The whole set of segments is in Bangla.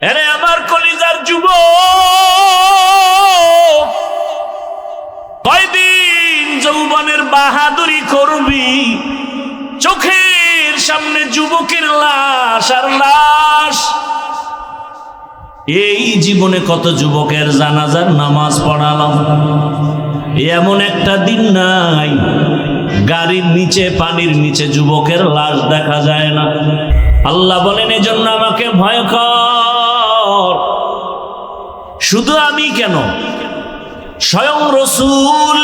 এরে আমার কলিজার যুবক, কয়দিন যৌবনের বাহাদুরি করবি? চোখের সামনে যুবকের লাশ আর লাশ। এই জীবনে কত যুবকের জানাজার নামাজ পড়ালাম, এমন একটা দিন নাই গাড়ির নিচে পানির নিচে যুবকের লাশ দেখা যায় না। আল্লাহ বলেন, এজন্য আমাকে ভয় কর। শুধু আমি কেন, স্বয়ং রসুল,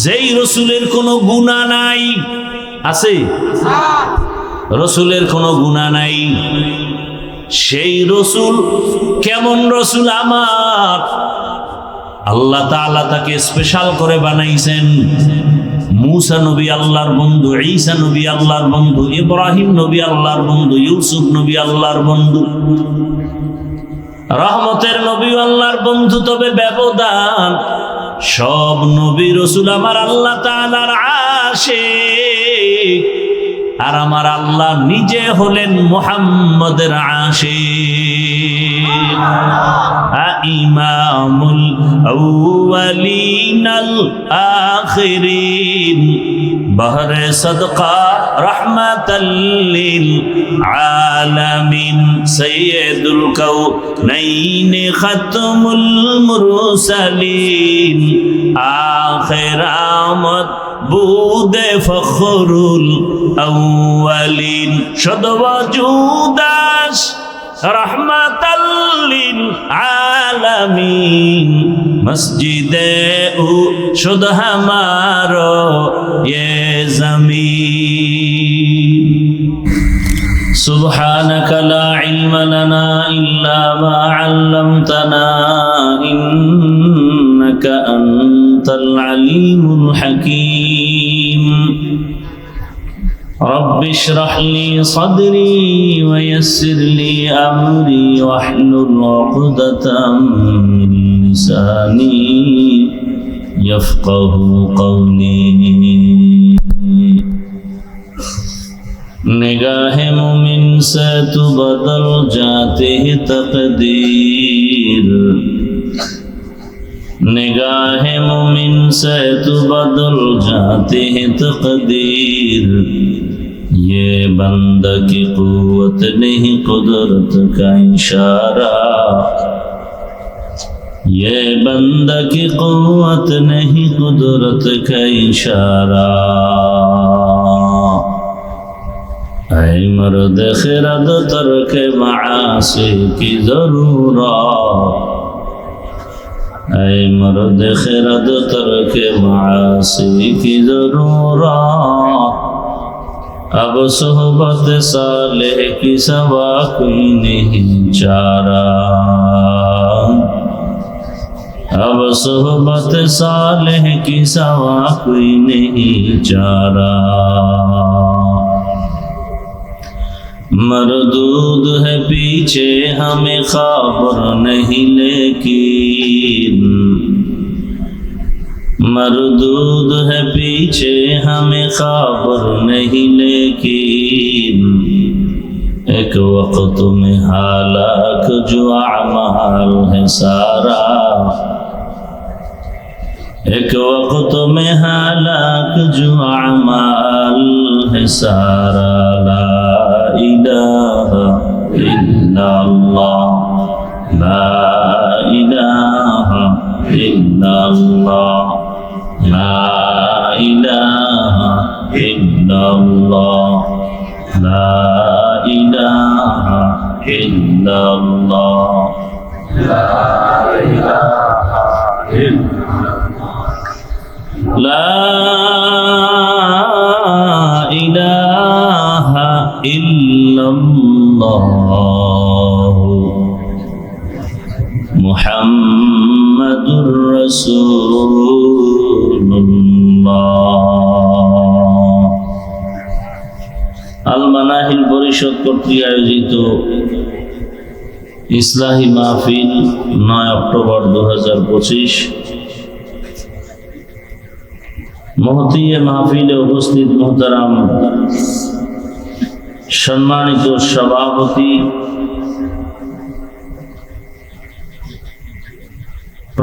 যেই রসুলের কোনো গুনাহ নাই, আছে রসুলের কোনো গুনাহ নাই, সেই রসুল কেমন রসুল আমার, আল্লাহ তাআলা তাকে স্পেশাল করে বানাইছেন। মুসা নবী আল্লাহর বন্ধু, ঈসা নবী আল্লাহর বন্ধু, ইব্রাহিম নবী আল্লাহর বন্ধু, ইউসুফ নবী আল্লাহর বন্ধু, রহমতের নবী আল্লাহর বন্ধু। তবে ব্যবধান, সব নবী রসুল আমার আল্লাহ তাআলার আশিক, আর আমার আল্লাহ নিজে হলেন মুহাম্মদের আশিক। ইমামুল আউয়ালিনাল আখিরিন, বহরে সদকা রহমাতাল লিল আলামিন, সাইয়্যিদুল কাউনাইন খাতমুল মুরসালিন, আখির আমদ বুদে ফখরুল আউয়ালিন, সদওয়াজুদাস রহমাতাল লিল আলামিন, মসজিদে উ শুদ হামারো ये ज़मीन। سبحانك لا علم لنا إلا ما علمتنا إنك أنت العليم الحكيم رب اشرح لي صدري ويسر لي أمري واحلل عقدة من لساني يفقه قولي निगाह मोमिन से तो बदल जाते हैं तकदीर निगाह मोमिन से तो बदल जाते हैं तकदीर ये बंदा की कुव्वत नहीं कुदरत का इशारा ये बंदा की कुव्वत नहीं कुदरत का इशारा ऐ मर्द खिरद तर्क मासी की जरूरत ऐ मर्द खिरद तर्क मासी की जरूरत अब सोहबत सालेह की सवा कोई नहीं चारा अब सोहबत सालेह की सवा कोई नहीं चारा मरदूद है पीछे हमें खबर नहीं लेकिन मरदूद है पीछे हमें खबर नहीं लेकिन एक वक्त में हालाक जो अमाल है सारा एक वक्त में हालाक जो अमाल है सारा ला इलाहा इल्लल्लाह ला इलाहा इल्लल्लाह ला इलाहा इल्लल्लाह ला इलाहा इल्लल्लाह ला इलाहा इल्लल्लाह ला इलाहा इल्लल्लाह मुहम्मदुर रसूलुल्लाह। আল মানাহিল পরিষদ কর্তৃক আয়োজিত ইসলাহি মাহফিল 9 অক্টোবর 2025 মহতীয় মাহফিলে উপস্থিত মুহতারাম সম্মানিত সভাপতি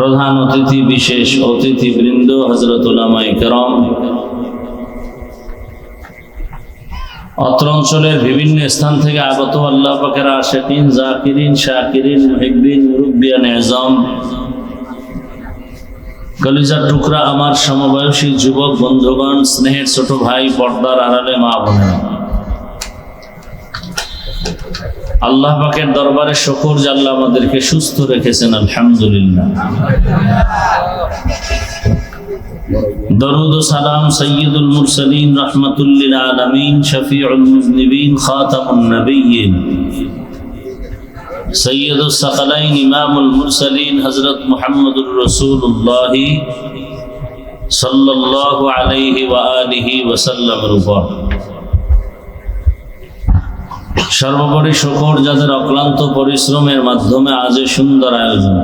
প্রধান অতিথি, বিশেষ অতিথিবৃন্দ, হযরত উলামায়ে কেরাম, অত্র অঞ্চলের বিভিন্ন স্থান থেকে আগত আল্লাহ পাকের আশিকিন, জাকিরিন, শাকিরিন, মুহিব্বিন, মুরব্বিয়ান আযম, কলিজার টুকরা আমার সমবয়সী যুবক বন্ধুগণ, স্নেহের ছোট ভাই, পর্দার আড়ালে মা বোনেরা, আল্লাহ পাকের দরবারে শুকর যে আল্লাহ আমাদেরকে সুস্থ রেখেছেন, আলহামদুলিল্লাহ। দরুদ ও সালাম সাইয়্যিদুল মুরসালিন, রাহমাতুল লিল আলামিন, শফিউল মুযনিবিন, খাতামুন নবিয়্যিন, সৈয়দুস সাকালাইন, ইমামুল মুরসালিন, হযরত মুহাম্মদুর রাসূলুল্লাহ সাল্লাল্লাহু আলাইহি ওয়া আলিহি ওয়া সাল্লামের উপর সর্বোপরি শুকর যাদের অক্লান্ত পরিশ্রমের মাধ্যমে আজ এই সুন্দর আয়োজন,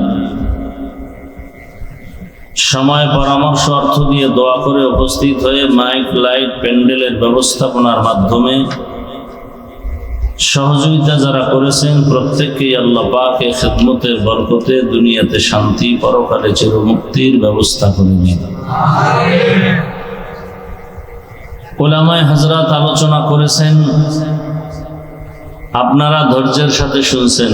সময়, পরামর্শ, অর্থ দিয়ে দোয়া করে উপস্থিত হয়ে মাইক, লাইট, প্যান্ডেলের ব্যবস্থাপনার মাধ্যমে সহযোগিতা যারা করেছেন, প্রত্যেককেই আল্লাহ পাক এই খিদমতের বরকতে দুনিয়াতে শান্তি, পরকালে চিরমুক্তির ব্যবস্থা করে দিন। উলামায়ে হযরত আলোচনা করেছেন, আপনারা ধৈর্যের সাথে শুনছেন।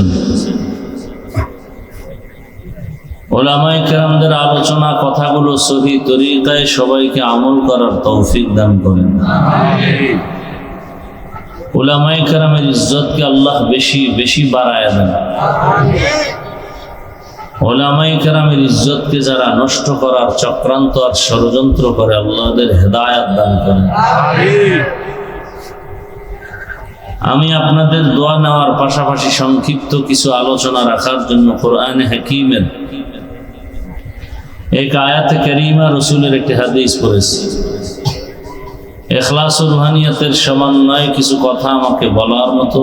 উলামায়ে কেরামদের আলোচনা, কথাগুলো সহি তরিকায় সবাইকে আমল করার তৌফিক দান করেন। উলামায়ে কেরামের ইজ্জতকে আল্লাহ বেশি বেশি বাড়ায় দেন। উলামায়ে কেরামের ইজ্জতকে যারা নষ্ট করার চক্রান্ত আর ষড়যন্ত্র করে, আল্লাহদের হেদায়েত দান করেন। আমি আপনাদের দোয়া নেওয়ার পাশাপাশি সংক্ষিপ্ত কিছু আলোচনা রাখার জন্য কোরআনে হাকিমের এক আয়াতে কারীমা, রাসূলের একটি হাদিস পড়েছি। ইখলাস ও রুহানিয়াতের সমন্বয়ে কিছু কথা আমাকে বলার মতো,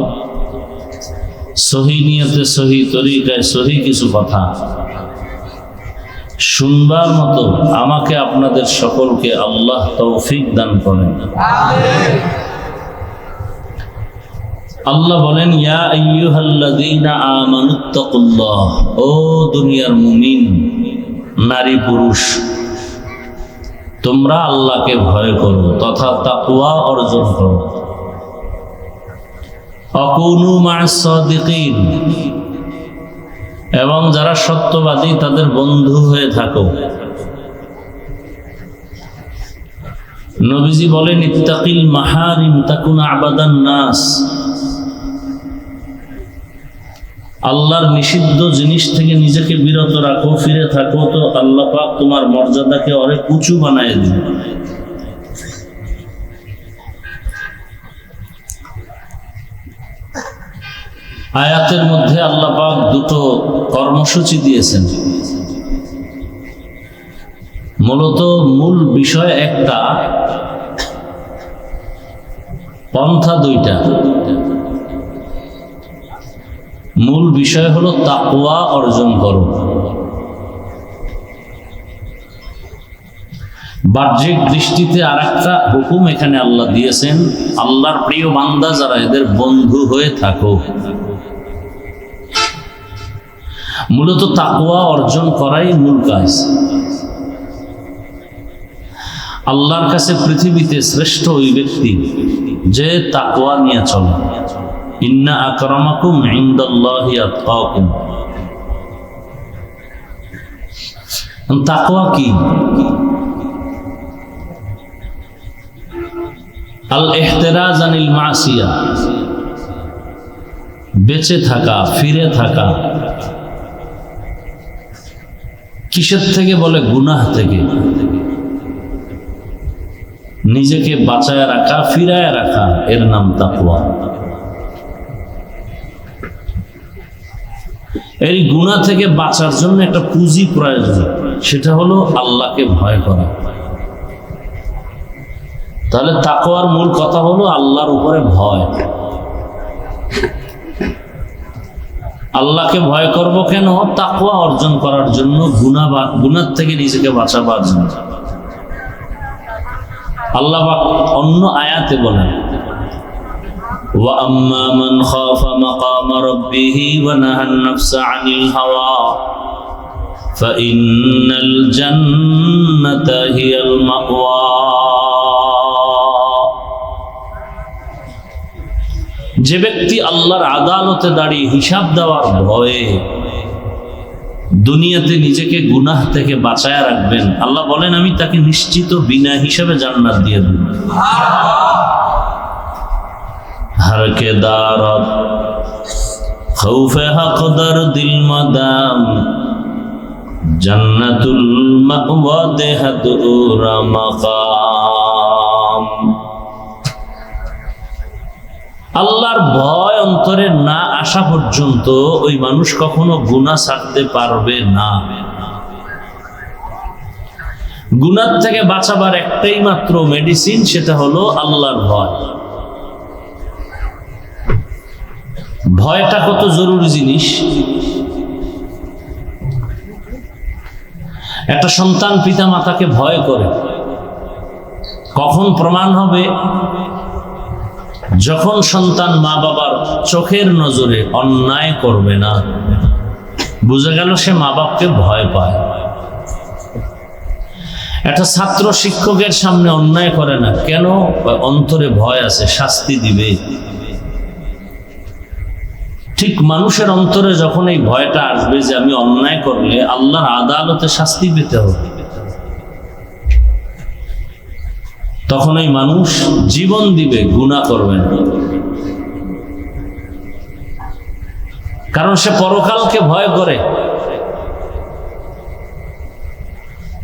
সহি নিয়তে, সহি তরিকায় সহি কিছু কথা শুনবার মতো আমাকে আপনাদের সকলকে আল্লাহ তৌফিক দান করেন। আল্লাহ বলেন, ইয়া আইয়ুহাল্লাযীনা আমানুত্তাকুল্লাহ, ও দুনিয়ার মুমিন নারী পুরুষ, তোমরা আল্লাহকে ভয় করো তথা তাকওয়া অর্জন করো। আকুনু মা'আস সাদিকিন, এবং যারা সত্যবাদী তাদের বন্ধু হয়ে থাকো। নবীজি বলেন, ইত্তাকিল মাহারিম তাকুন আবাদান নাস, আল্লাহর নিষিদ্ধ জিনিস থেকে নিজেকে বিরত রাখো, ফিরে থাকো, তো আল্লাহ পাক তোমার মর্যাদাকে অনেক উঁচু বানায় দিবে। আয়াতের মধ্যে আল্লাহ পাক দুটো কর্মসূচি দিয়েছেন। মূলত মূল বিষয় একটা, পন্থা দুইটা। মূল বিষয় হলো তাকওয়া অর্জন করো। বাহ্যিক দৃষ্টিতে আরেকটা হুকুম এখানে আল্লাহ দিয়েছেন, আল্লাহর প্রিয় বান্দা যারা, এদের বন্ধু হয়ে থাকো। মূলত তাকওয়া অর্জন করাই মূল কাজ। আল্লাহর কাছে পৃথিবীতে শ্রেষ্ঠ ওই ব্যক্তি যে তাকওয়া নিয়ে চলে। ইন্না আকরামাকুম ইনদাল্লাহি আতকাকুম। তাকওয়া কি? আল ইহতিরাজ আনিল মাসিয়া, বেঁচে থাকা, ফিরে থাকা। কিসের থেকে? বলে গুনাহ থেকে। নিজেকে বাঁচায় রাখা, ফিরায় রাখা, এর নাম তাকওয়া। এই গুনাহ থেকে বাঁচার জন্য একটা পুঁজি প্রয়োজন, সেটা হলো আল্লাহকে ভয় করা। তাহলে তাকওয়ার মূল কথা হলো আল্লাহর উপরে ভয়। আল্লাহকে ভয় করব কেন? তাকওয়া অর্জন করার জন্য, গুনাহ থেকে নিজেকে বাঁচাবার জন্য। আল্লাহ অন্য আয়াতে বলেন, وَأَمَّا مَنْ خَافَ مَقَامَ رَبِّهِ وَنَهَى النَّفْسَ عَنِ الْهَوَى فإن الجنة هي المأوى। যে ব্যক্তি আল্লাহর আদালতে দাঁড়িয়ে হিসাব দেওয়ার ভয়ে দুনিয়াতে নিজেকে গুনাহ থেকে বাঁচায় রাখবেন, আল্লাহ বলেন আমি তাকে নিশ্চিত বিনা হিসাবে জান্নাত দিয়ে দেব। हर के दारत खौफे हक़दर दिल मदाम जन्नतुल मअवा देहदूरा मकाम। আল্লাহর ভয় অন্তরে না আসা পর্যন্ত ওই মানুষ কখনো গুনাহ ছাড়তে পারবে না। গুনাহ থেকে বাঁচাবার একটাই মাত্র মেডিসিন, সেটা হলো আল্লাহর ভয়। ভয়টা কত জরুরি জিনিস। একটা সন্তান পিতা মাতাকে ভয় করে, কখন প্রমাণ হবে? যখন সন্তান মা বাবার চোখের নজরে অন্যায় করবে না, বুঝে গেল সে মা বাপকে ভয় পায়। একটা ছাত্র শিক্ষকের সামনে অন্যায় করে না, কেন? অন্তরে ভয় আছে, শাস্তি দিবে। ঠিক মানুষের অন্তরে যখন এই ভয়টা আসবে যে আমি অন্যায় করলে আল্লাহর আদালতে শাস্তি পেতে হবে, তখন এই মানুষ জীবন দিবে, গুনাহ করবে না। কারণ সে পরকালকে ভয় করে।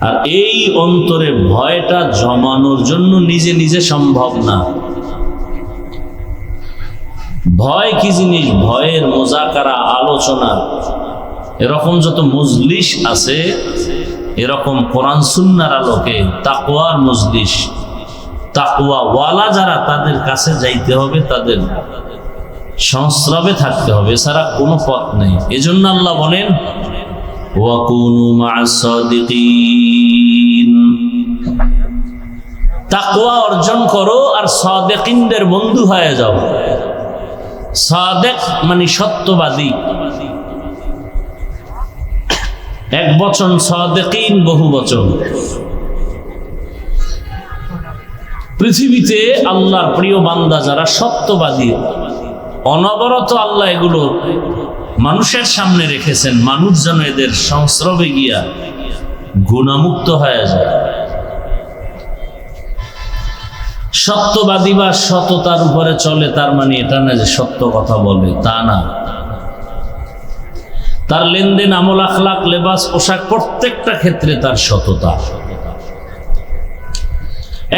আর এই অন্তরে ভয়টা জমানোর জন্য নিজে নিজে সম্ভব না। ভয় কি জিনিস? ভয়ের মোজাকারা, আলোচনা, এরকম যত মজলিস আছে, এরকম কোরআন সুন্নাহর আলোকে তাকওয়ার মজলিস, তাকওয়া ওয়ালা যারা, তাদের কাছে যাইতে হবে, তাদের সংস্রবে থাকতে হবে, এছাড়া কোনো পথ নেই। এজন্য আল্লাহ বলেন ওয়াকুনু মা'আস সাদিকিন, তাকওয়া অর্জন করো আর সাদিকিনদের বন্ধু হয়ে যাও। সাদেক মানে সত্যবাদী, এক বচন, সাদেকিন বহু বচন। পৃথিবীতে আল্লাহর প্রিয় বান্দা যারা সত্যবাদী, অনবরত আল্লাহ এগুলো মানুষের সামনে রেখেছেন, মানুষ যেন এদের সংস্রবে গিয়া গুণামুক্ত হয়ে যায়। সত্যবাদী বা সততার উপরে চলে, তার মানে এটা না যে সত্য কথা বলে, তা না। তার লেনদেন, আমল, আখলাক, লেবাস, পোশাক, প্রত্যেকটা ক্ষেত্রে তার সততা।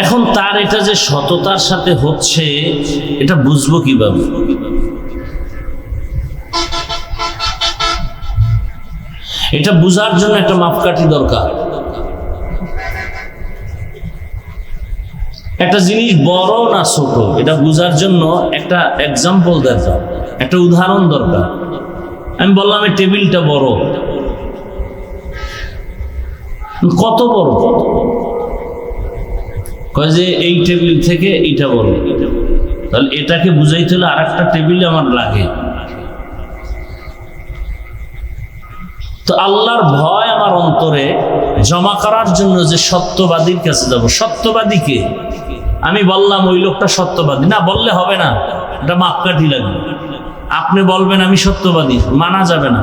এখন তার এটা যে সততার সাথে হচ্ছে, এটা বুঝবো কিভাবে? এটা বুঝার জন্য একটা মাপকাঠি দরকার। একটা জিনিস বড় না ছোট, এটা বুঝার জন্য একটা এক্সাম্পল দরকার, একটা উদাহরণ দরকার। আমি বললাম এই টেবিলটা বড়, কত বড়? কয় যে এই টেবিল থেকে এইটা বড়। তাহলে এটাকে বুঝাইতে হলে আর একটা টেবিল আমার লাগে। তো আল্লাহর ভয় আমার অন্তরে জমা করার জন্য যে সত্যবাদীর কাছে যাব। সত্যবাদীকে আমি বললাম ওই লোকটা সত্যবাদী না, বললে হবে না, এটা মাপকাঠি লাগবে। আপনি বলবেন আমি সত্যবাদী, মানা যাবে না।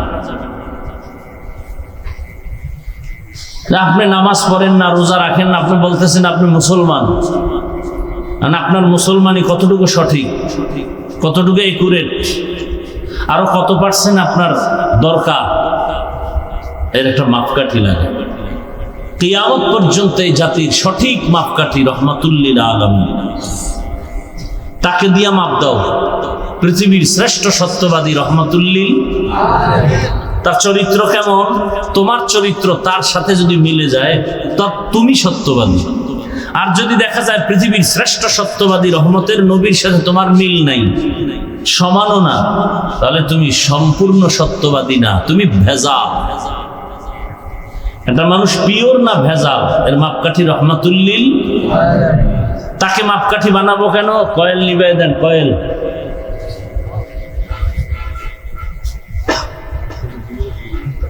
আপনি নামাজ পড়েন না, রোজা রাখেন না, আপনি বলতেছেন আপনি মুসলমান, আপনার মুসলমানি কতটুকু সঠিক, কতটুকু একুরেট, আরো কত পার্সেন্ট আপনার দরকার, এর একটা মাপকাঠি লাগে। কিয়ামত পর্যন্ত এই জাতির সঠিক মাপকাঠি রহমাতুল লিল আলামিন, তাকে দিয়া মাপ দাও। পৃথিবীর শ্রেষ্ঠ সত্যবাদী রহমাতুল লিল আলামিন, তার চরিত্র কেমন? তোমার চরিত্র তার সাথে যদি মিলে যায় তবে তুমি সত্যবাদী। আর যদি দেখা যায় পৃথিবীর শ্রেষ্ঠ সত্যবাদী রহমতের নবীর সাথে তোমার মিল নাই, সমানও না, তাহলে তুমি সম্পূর্ণ সত্যবাদী না, তুমি ভেজাল। একটা মানুষ পিওর না ভেজাল, এর মাপকাঠি রহমাতুল লিল আলামিন। তাকে মাপকাঠি বানাবো কেন? কয়েল নিবাই দেন, কয়েল।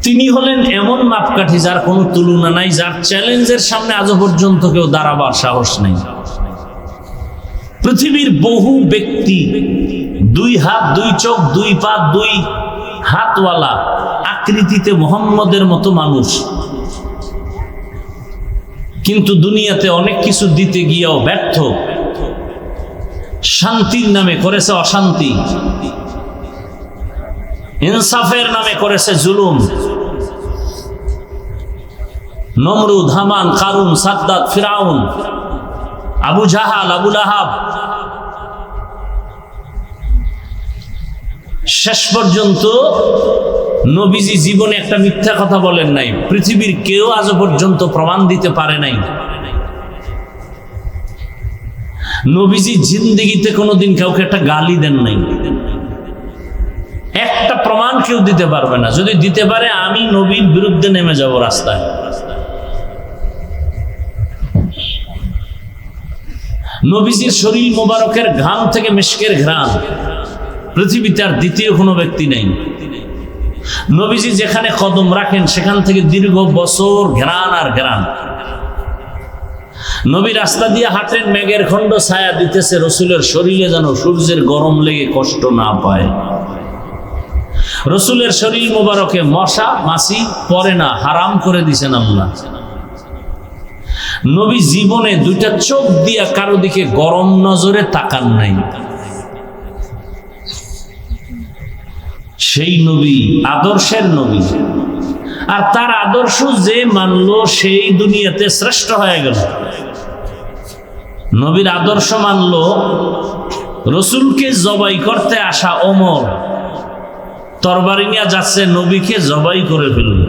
তিনি হলেন এমন মাপকাঠি যার কোনো তুলনা নাই, যার চ্যালেঞ্জের সামনে আজও পর্যন্ত কেউ দাঁড়াবার সাহস নেই। পৃথিবীর বহু ব্যক্তি 2 হাত 2 চোখ 2 পা 2 হাতওয়ালা আকৃতিতে মুহাম্মদের মতো মানুষ, কিন্তু দুনিয়াতে অনেক কিছু দিতে গিয়েও ব্যর্থ। শান্তির নামে করেছে অশান্তি, ইনসাফের নামে করেছে জুলুম। নমরুদ, হামান, কারুন, সাদ্দাত, ফিরাউন, আবু জাহাল, আবু লাহাব, শেষ পর্যন্ত নবীজি জীবনে একটা মিথ্যা কথা বলেন নাই। পৃথিবীর কেউ আজ পর্যন্ত প্রমাণ দিতে পারে নাই। নবীজি জিন্দেগিতে কোনোদিন কাউকে একটা গালি দেন নাই। একটা প্রমাণ কেউ দিতে পারবে না। যদি দিতে পারে, আমি নবীর বিরুদ্ধে নেমে যাব রাস্তায়। নবীজির শরীর মোবারকের ঘাম থেকে মিশকের ঘ্রাণ পৃথিবীতে আর দ্বিতীয় কোনো ব্যক্তি নেই। নবীজি যেখানে কদম রাখেন সেখান থেকে দীর্ঘ বছর ঘ্রাণ আর ঘ্রাণ। নবী রাস্তা দিয়ে হাঁটেন, মেঘের খণ্ড ছায়া দিতেছে রসুলের শরীরে যেন সূর্যের গরম লেগে কষ্ট না পায়। রসুলের শরীর মোবারকে মশা মাছি পড়ে না, হারাম করে দিছেন আল্লাহ। নবী জীবনে 2টা চোখ দিয়া কারো দিকে গরম নজরে তাকান নাই। সেই নবী আদর্শের নবী, আর তার আদর্শ যে মানলো সেই দুনিয়াতে শ্রেষ্ঠ হয়ে গেল। নবীর আদর্শ মানলো, রসুলকে জবাই করতে আসা ওমর তরবারি নিয়ে যাচ্ছে, নবীকে জবাই করে ফেলল।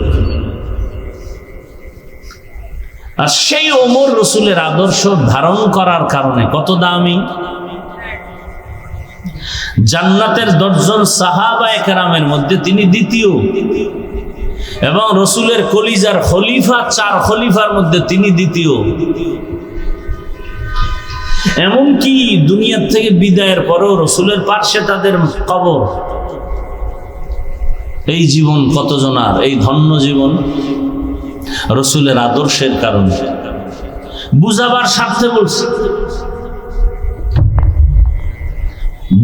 আর সেই ওমর রসুলের আদর্শ ধারণ করার কারণে কত দামি। জান্নাতের 10 জন সাহাবায়ে কেরামের মধ্যে তিনি দ্বিতীয়, এবং রসুলের কলিজার খলিফা 4 খলিফার মধ্যে তিনি দ্বিতীয়। এমনকি দুনিয়ার থেকে বিদায়ের পরেও রসুলের পাশে তাদের কবর। এই জীবন কতজনার, এই ধন্য জীবন রসুলের আদর্শের কারণে। বুঝাবার স্বার্থে বলছি,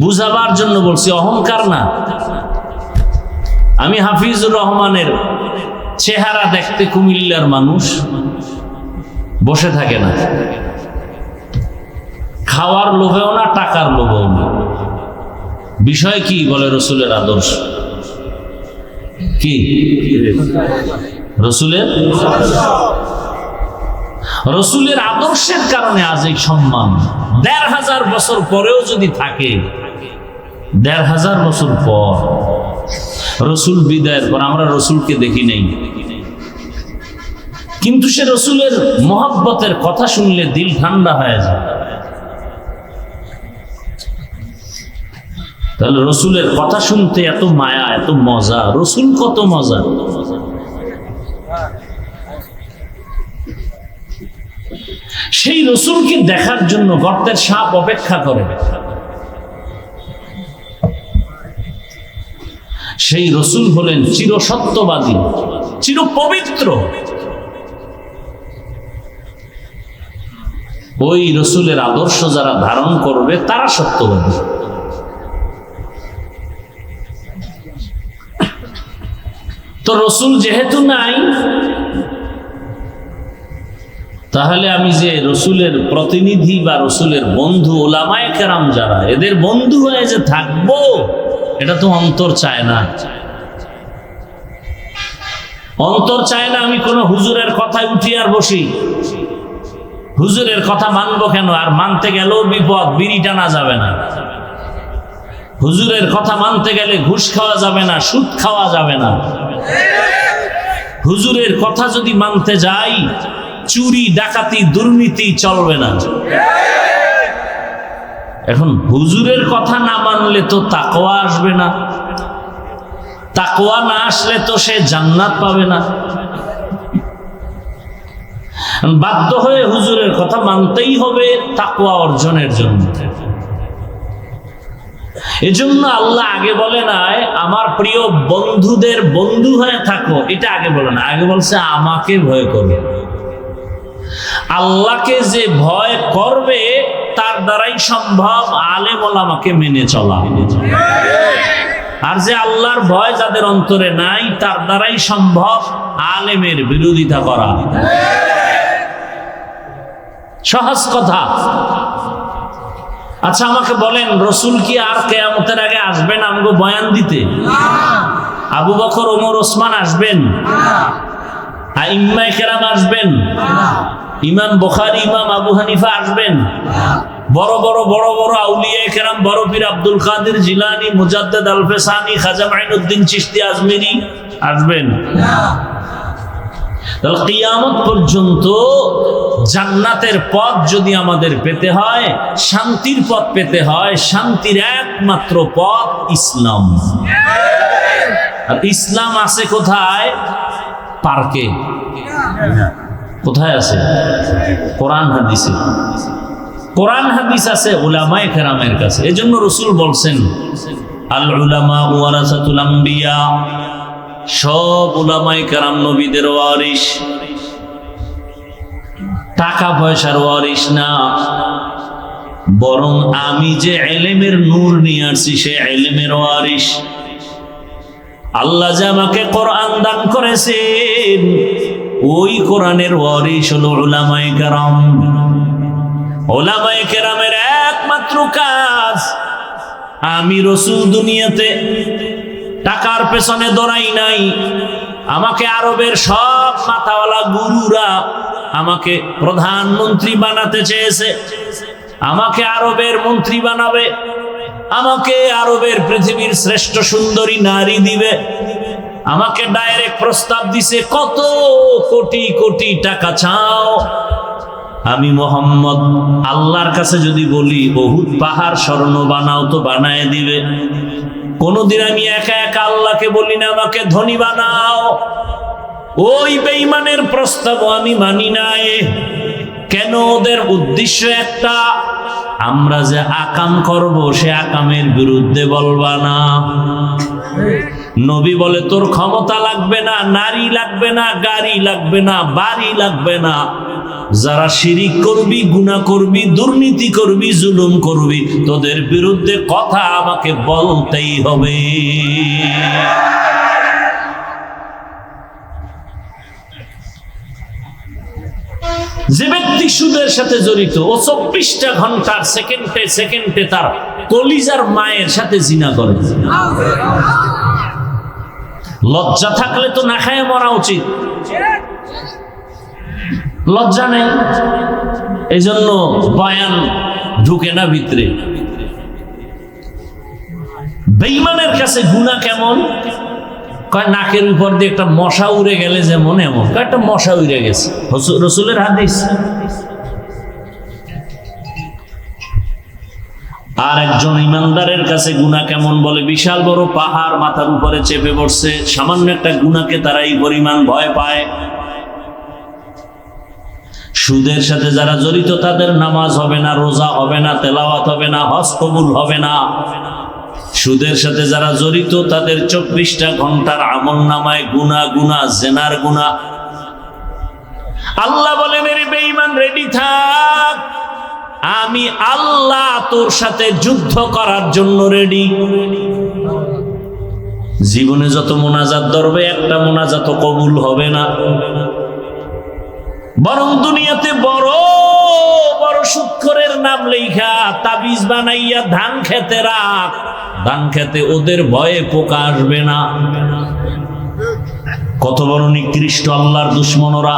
বুঝাবার জন্য বলছি, অহংকার না। আমি হাফিজুর রহমানের চেহারা দেখতে কুমিল্লার মানুষ বসে থাকে না, খাওয়ার লোভেও না, টাকার লোভেও না। বিষয় কি? বলে রসুলের আদর্শ। কি রসুলের আদর্শের কারণে আজ এই সম্মান। 1500 বছর পরেও যদি থাকে, 1500 বছর পর রসুল বিদায়ের পর আমরা রসুলকে দেখি নেই, কিন্তু সে রসুলের মহব্বতের কথা শুনলে দিল ঠান্ডা হয়ে যায়। তাহলে রসুলের কথা শুনতে এত মায়া, এত মজা। রসুল কত মজা। সেই রসুলকে দেখার জন্য গর্তের সাপ অপেক্ষা করে। সেই রসুল হলেন চিরসত্যবাদী, চিরপবিত্র। ওই রসুলের আদর্শ যারা ধারণ করবে তারা সত্যবাদী। তো রসুল যেহেতু নাই, তাহলে আমি যে রসুলের প্রতিনিধি বা রসুলের বন্ধু ওলামায়ে কেরাম যারা, এদের বন্ধু হয়ে যে থাকবো, এটা তো অন্তর চায় না। অন্তর চায় না আমি কোন হুজুরের কথায় উঠি আর বসি। হুজুরের কথা মানবো কেন? আর মানতে গেলেও বিপদ, বিড়ি টানা যাবে না। হুজুরের কথা মানতে গেলে ঘুষ খাওয়া যাবে না, সুদ খাওয়া যাবে না। হুজুরের কথা যদি মানতে যাই, চুরি ডাকাতি দুর্নীতি চলবে না। এখন হুজুরের কথা না মানলে তো তাকওয়া আসবে না, তাকওয়া না আসলে তো সে জান্নাত পাবে না। বাধ্য হয়ে হুজুরের কথা মানতেই হবে তাকওয়া অর্জনের জন্য। এজন্য আল্লাহ আগে বলে নাই আমার প্রিয় বন্ধুদের বন্ধু হয়ে থাকো, এটা আগে বলে না, আগে বলছে আমাকে ভয় করো। আল্লাহকে যে ভয় করবে তার দ্বারাই সম্ভব আলেম ওলামাকে মেনে চলা। আর যে আল্লাহর ভয় যাদের অন্তরে নাই তার দ্বারাই সম্ভব আলেমের বিরোধিতা করা। সহজ কথা। আচ্ছা আমাকে বলেন, রসুল কি আর কিয়ামতের আগে আসবেন আমগো বয়ান দিতে? আবু বকর, ওমর, ওসমান আসবেন? আইম্মায়ে কেরাম আসবেন? ইমাম বুখারী, ইমাম আবু হানিফা আসবেন? বড় বড় আউলিয়ায়ে কেরাম, বড় পীর আব্দুল কাদের জিলানী, মুজাদ্দিদ আল-ফেসানি, খাজা মাইনুদ্দিন চিশতি আজমিরি আসবেন? তাহলে কিয়ামত পর্যন্ত জান্নাতের পথ যদি আমাদের পেতে হয়, শান্তির পথ পেতে হয়, শান্তির একমাত্র পথ ইসলাম। আর ইসলাম আছে কোথায়? পার্কে। কোথায় আছে? কোরআন হাদিসে। কোরআন হাদিস আছে উলামায়ে কেরামের কাছে। এজন্য রাসূল বলছেন আল উলামা ওয়ারাসাতুল আম্বিয়া, সব উলামায়ে কেরাম নবীদের ওয়ারিস, টাকা পয়সার ওয়ারিস না, বরং আমি যে ইলমের নূর নিয়ে আসছি সে ইলমের ওয়ারিস। আল্লাহ যে আমাকে কোরআন দান করেছেন ওই কোরআনের ওয়ারিস হলো উলামায়ে কেরাম। উলামায়ে কেরামের একমাত্র কাজ, আমি রাসূল দুনিয়াতে টাকার পেছনে দৌড়াই নাই। আমাকে আরবের সব মাথাওয়ালা গুরুরা আমাকে প্রধানমন্ত্রী বানাতে চেয়েছে, আমাকে আরবের মন্ত্রী বানাবে, আমাকে আরবের পৃথিবীর শ্রেষ্ঠ সুন্দরী নারী দিবে, আমাকে ডাইরেক্ট প্রস্তাব দিছে কত কোটি কোটি টাকা চাও। আমি মোহাম্মদ আল্লাহর কাছে যদি বলি উহুদ পাহাড় স্বর্ণ বানাও তো বানায় দিবে। কোনদিন আমি একা একা আল্লাহকে বলি না আমাকে ধনী বানাও। ওই বেঈমানের প্রস্তাব আমি মানি নাই। কেন? ওদের উদ্দেশ্য একটা, আমরা যে আকাম করব সে আকামের বিরুদ্ধে বলবা না। নবী বলে তোর ক্ষমতা লাগবে না, নারী লাগবে না, গাড়ি লাগবে না, বাড়ি লাগবে না, যারা শিরিক করবি, গুনাহ করবি, দুর্নীতি করবি, জুলুম করবি, তোদের বিরুদ্ধে কথা আমাকে বলতেই হবে। যে ব্যক্তি সুদের সাথে জড়িত ও 24টা ঘন্টার সেকেন্ডে সেকেন্ডে তার কলিজার মায়ের সাথে জিনা করে, লজ্জা থাকলে তো না খায় মরা উচিত। লজ্জা নেই, এই জন্য বয়ান ঢুকে না ভিতরে। বেঈমানের কাছে গুনাহ কেমন? কয় নাকের উপর দিয়ে একটা মশা উড়ে গেলে যেমন এমন, একটা মশা উড়ে গেছে, রাসূলের হাদিস। আর একজন ইমানদারের কাছে গুনাহ কেমন? বলে বিশাল বড় পাহাড় মাথার উপরে চেপে পড়ছে, সামান্য একটা গুনাহকে তারা এই পরিমাণ ভয় পায়। সুদের সাথে যারা জড়িত তাদের নামাজ হবে না, রোজা হবে না, তেলাওয়াত হবে না, হজ কবুল হবে না। সুদের সাথে যারা জড়িত তাদের 24টা ঘন্টার আমল নামায় গুনাহ, গুনাহ, জেনার গুনাহ। আল্লাহ বলেন এর বেঈমান রেডি থাক, আমি আল্লাহ তোর সাথে যুদ্ধ করার জন্য রেডি। জীবনে যত মোনাজাত ধরবে একটা মোনাজাত কবুল হবে না, বরং দুনিয়াতে বড় বড় সুদখোরের নাম লেখা তাবিজ বানাইয়া ধান খেতে রাখ, ধান খেতে ওদের ভয়ে পোকা আসবে না। কত বড় নিকৃষ্ট আল্লাহর দুশমনরা।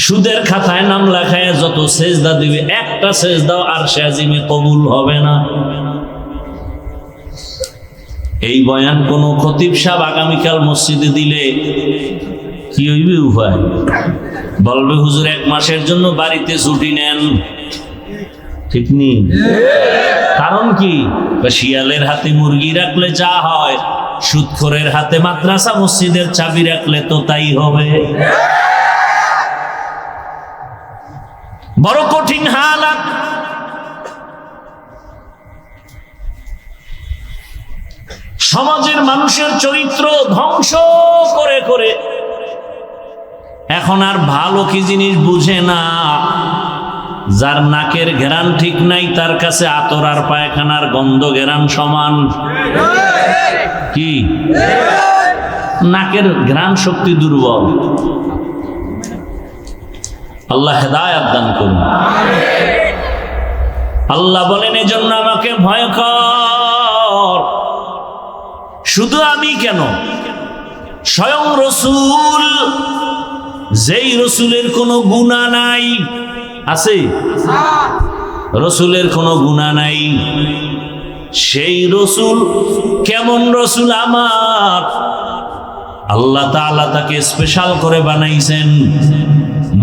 সুদের খাতায় নাম লেখায় যত সেজদা দিবে একটা সেজদাও আরশে আজিমে কবুল হবে না। এই বয়ান কোন খতিব সাহেব আগামীকাল মসজিদে দিলে কি হইবে? উপায় বলবে হুজুর 1 মাসের জন্য বাড়িতে ছুটি নেন। ঠিক নেই? কারণ কি? শিয়ালের হাতে মুরগি রাখলে যা হয়, সুদখোরের হাতে মাদ্রাসা মসজিদের চাবি রাখলে তো তাই হবে। বড় কঠিন হালাত। সমাজের মানুষের চরিত্র ধ্বংস করে করে এখন আর ভালো কি জিনিস বুঝে না। যার নাকের ঘেরান ঠিক নাই তার কাছে আতর আর পায়খানার গন্ধ ঘেরান সমান। কি নাকের ঘ্রাণ শক্তি দুর্বল। আল্লাহ হেদায়েত দান করুন। আল্লাহ বলেন এজন্য আমাকে ভয় কর। শুধু আমি কেন, স্বয়ং রসুল, যেই রসুলের কোনো গুনাহ নাই, আছে রসুলের কোনো গুনাহ নাই, সেই রসুল কেমন রসুল আমার, আল্লাহ তাআলা তাকে স্পেশাল করে বানাইছেন।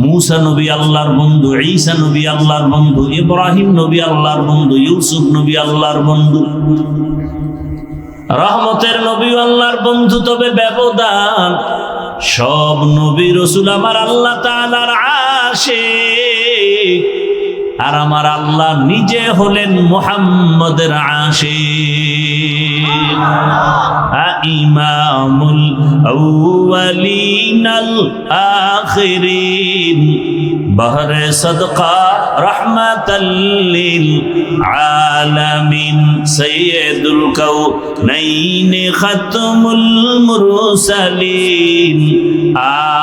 মূসা নবী আল্লাহর বন্ধু, ঈসা নবী আল্লাহর বন্ধু, ইব্রাহিম নবী আল্লাহর বন্ধু, ইউসুফ নবী আল্লাহর বন্ধু, রহমতের নবী আল্লাহর বন্ধু। তবে ব্যবধান, সব নবী রসুল আমার আল্লাহ তাআলার আশিক, আর আমার আল্লাহ নিজে হলেন মুহাম্মদের আশিক। ইমামুল আউয়ালিনাল আখিরিন বহরে সদকা রহমাতাল লিল আলামিন সাইয়্যিদুল কাউনাইন খাতমুল মুরসালিন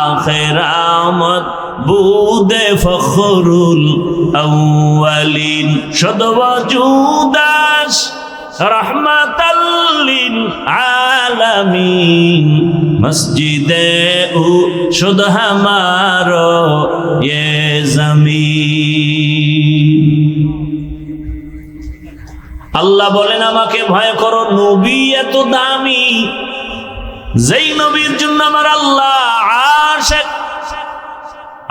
আখির আমদ বুদে ফখরুল আউয়ালিন শদ ওয়াজুদাস রহমাতাল লিল আলামিন মসজিদে উ শুদ হামারো ইয়ে জমিন। আল্লাহ বলেন আমাকে ভয় করো। নবী এত দামি, যেই নবীর জন্য আমার আল্লাহ আশিক।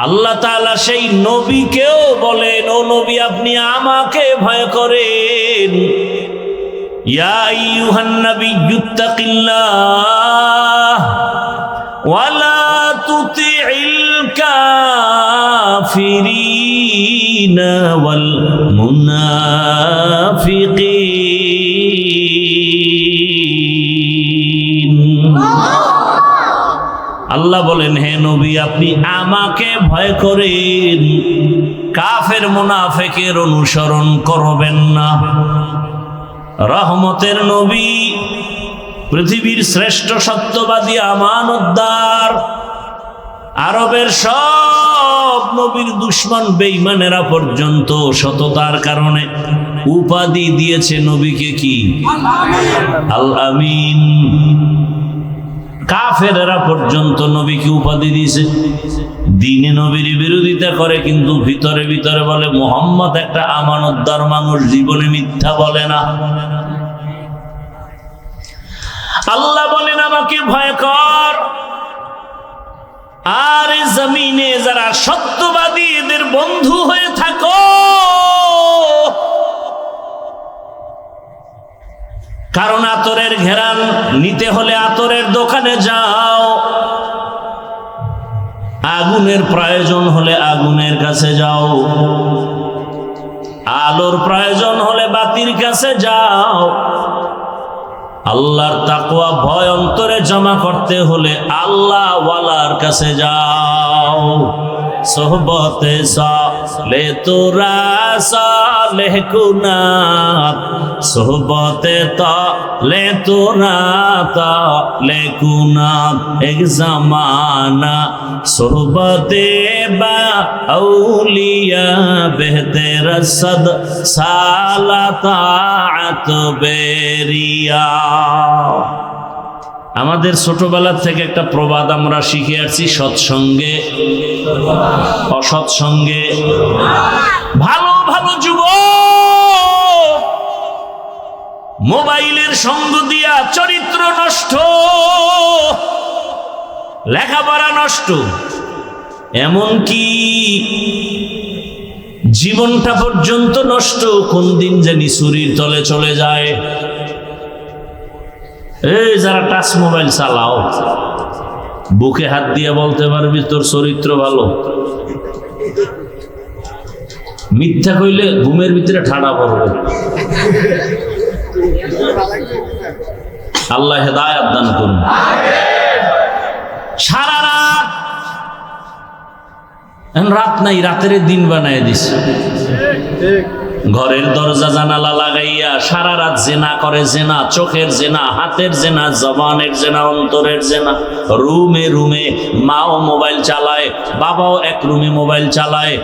আল্লাহ তাআলা সেই নবীকেও বলেন, ও নবী আপনি আমাকে ভয় করেন। ইয়া আইয়ুহান নাবিয়্যুত্তাকিল্লাহ ওয়ালা তুতিইল কাফিরিনা ওয়াল মুনাফিকিন। আল্লাহ বলেন হে নবী আপনি আমাকে ভয় করেন, কাফের মুনাফিকের অনুসরণ করবেন না। রহমতের নবী, পৃথিবীর শ্রেষ্ঠ সত্যবাদী আমানতদার, আরবের সব নবীর দুশমন বেঈমানেরা পর্যন্ত সততার কারণে উপাধি দিয়েছে নবীকে কি? আল আমিন। কাফেরেরা পর্যন্ত নবীকে উপাধি দিয়েছে। দিনে নবীর বিরোধিতা করে কিন্তু ভিতরে ভিতরে বলে মুহাম্মদ একটা আমানতদার মানুষ, জীবনে মিথ্যা বলে না। আল্লাহ বলেন আমাকে ভয় কর। আর এই জমিনে যারা সত্যবাদী এদের বন্ধু হয়ে থাকো, কারণ আতরের ঘেরান নিতে হলে আতরের দোকানে যাও, আগুনের প্রয়োজন হলে আগুনের কাছে যাও, আলোর প্রয়োজন হলে বাতির কাছে যাও। আল্লাহর তাকওয়া ভয় অন্তরে জমা করতে হলে আল্লাহ ওয়ালার কাছে যাও। সোহবতে সালে তোরা সালেহ কুনাত, সোহবতে তালে তোরা তালে কুনাত। এক জামানা সোহবতে বা আউলিয়া বেহতে রসদ সালা তাআত বেরিয়া। আমাদের ছোটবেলা থেকে একটা প্রবাদ আমরা শিখে আসছি, সৎসঙ্গে অসৎসঙ্গে। ভালো ভালো যুবক মোবাইলের সঙ্গ দিয়া চরিত্র নষ্ট, লেখাপড়া নষ্ট, এমনকি জীবনটা পর্যন্ত নষ্ট। কোন দিন জানি ছুরির তলে চলে যায়। এই যারা টাচ মোবাইল চালাও, বুকে হাত দিয়ে বলতে পারবি তোর চরিত্র ভালো? মিথ্যা কইলে ঘুমের ভিতরে ঠাডা পড়বে। আল্লাহ হেদায়েত দান করুন। সারা রাত নাই, রাতের দিন বানায় দিছে। ঘরের দরজা জানালা লাগাইয়া সারা রাত জেনা করে, জেনা, চোখের জেনা, হাতের জেনা, জবানের জেনা, অন্তরের জেনা। রুমে রুমে মাও মোবাইল চালায়, বাবাও এক রুমে মোবাইল চালায়,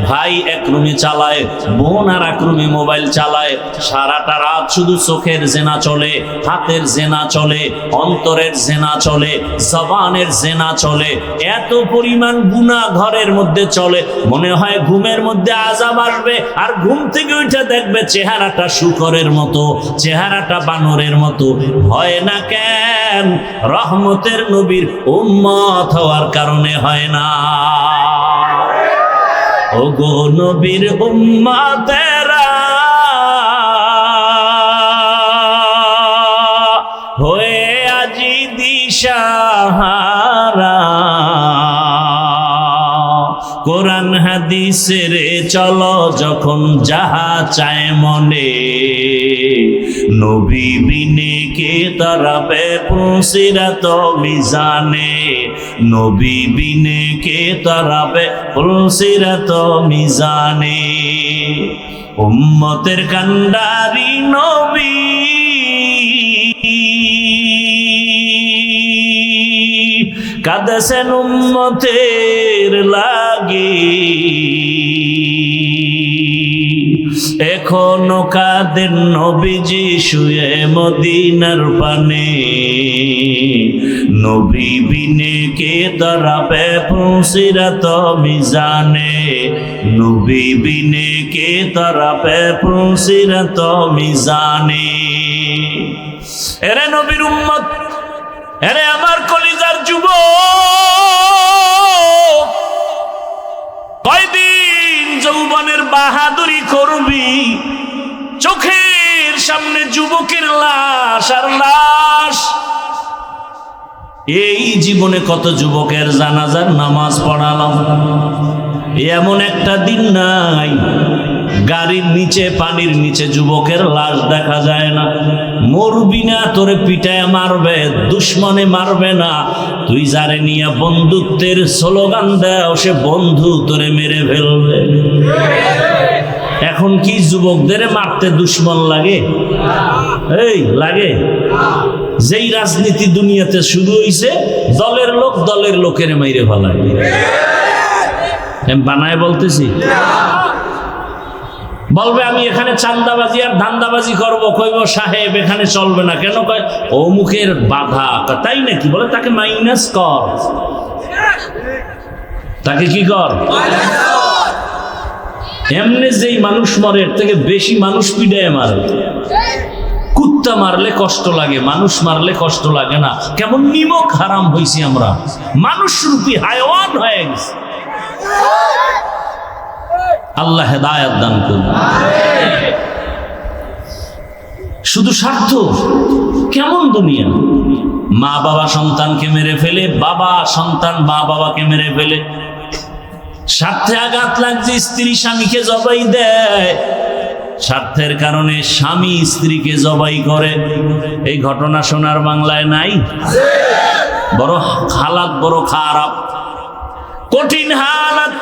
ভাই এক রুমে চালায়, বোন আর এক রুমে মোবাইল চালায়। সারাটা রাত শুধু চোখের জেনা চলে, হাতের জেনা চলে, অন্তরের জেনা চলে, জবানের জেনা চলে। এত পরিমাণ গুনাহ ঘরের মধ্যে চলে, মনে হয় ঘুমের মধ্যে আযাব আসবে, আর ঘুম থেকে উঠে দেখবে চেহারাটা শূকরের মতো, চেহারাটা বানরের মতো। হয় না কেন? রহমতের নবীর উম্মত হওয়ার কারণে হয় না। ওগো নবীর উম্মতেরা হয়ে আজি দিশাহারা, কোরআন হাদিসের চলো যখন যাহা চায় মনে, নবী বিনে কে তরাবে পুলসিরাত মিজানে, নবী বিনে কে তরাবে পুলসিরাত মিজানে। উম্মতের কান্ডারি নবী কাঁদেছেন উম্মতের লাগি, এখনো কাঁদেন নবীজি শুয়ে মদিনার পানে, নবী বিনে কে দাঁড়াবে পুলসিরাত মিজানে, নবী বিনে কে দাঁড়াবে পুলসিরাত মিজানে। এরে নবীর উম্মত, এরে আমার কলিজার যুবক, কয়দিন যৌবনের বাহাদুরি করবি? চোখের সামনে যুবকের লাশ আর লাশ। এই জীবনে কত যুবকের জানাজার নামাজ পড়ালাম, এমন একটা দিন নাই গাড়ির নিচে, পানির নিচে যুবকের লাশ দেখা যায় না। মরবি না, তোরে পিটায় মারবে, দুশ্মনে মারবে না। তুই যারে নিয়ে বন্ধুত্বের স্লোগান দাও, সে বন্ধু তোরে মেরে ফেলবে। এখন কি যুবকদের মারতে দুশ্মন লাগে? এই লাগে? যেই রাজনীতি দুনিয়াতে শুরু হইছে, দলের লোক দলের লোকের মাইরে ফেলায়। বানায় বলতেছি, বলবে আমি এখানে চান্দাবাজি আর ধান্দাবাজি করব, কইব সাহেব এখানে চলবে না। কেন? কয় অমুকের বাধা। তাই নাকি? বলে তাকে মাইনাস কর, তাকে কি কর। এমনি যেই মানুষ মরে এর থেকে বেশি মানুষ পিডায় মারে। কুত্তা মারলে কষ্ট লাগে, মানুষ মারলে কষ্ট লাগে না। কেমন নিমক হারাম হইছি আমরা, মানুষ রূপী হায়ওয়ান হয়ে গেছে। আল্লাহ হেদায়েত দান করুন। শুধু স্বার্থ, কেমন দুনিয়া। মা বাবা সন্তানকে মেরে ফেলে, বাবা সন্তান মা বাবাকে মেরে ফেলে। স্বার্থে আঘাত লাগছে, স্ত্রী স্বামীকে জবাই দেয়। স্বার্থের কারণে স্বামী স্ত্রীকে জবাই করে। এই ঘটনা সোনার বাংলায় নাই? বড় হালাত, বড় খারাপ, কঠিন হালাত।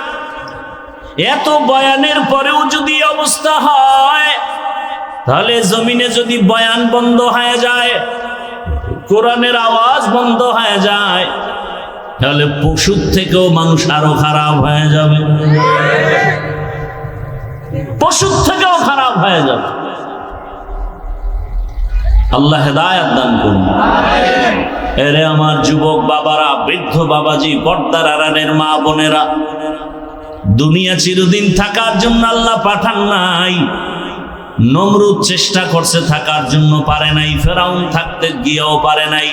এত বয়ানের পরেও যদি অবস্থা হয়, তাহলে জমিনে যদি বয়ান বন্ধ হয়ে যায়, কোরআনের আওয়াজ বন্ধ হয়ে যায়, তাহলে পশুর থেকেও মানুষ আরো খারাপ হয়ে যাবে, পশুর থেকেও খারাপ হয়ে যাবে। আল্লাহ হেদায়েত দান করুন। এরে আমার যুবক বাবারা, বৃদ্ধ বাবাজি, পর্দার আড়ালের মা বোনেরা, দুনিয়া চিরদিন থাকার জন্য আল্লাহ পাঠান নাই। নমরুদ চেষ্টা করছে থাকার জন্য, পারে নাই। ফেরাউন থাকতে গিয়েও পারে নাই।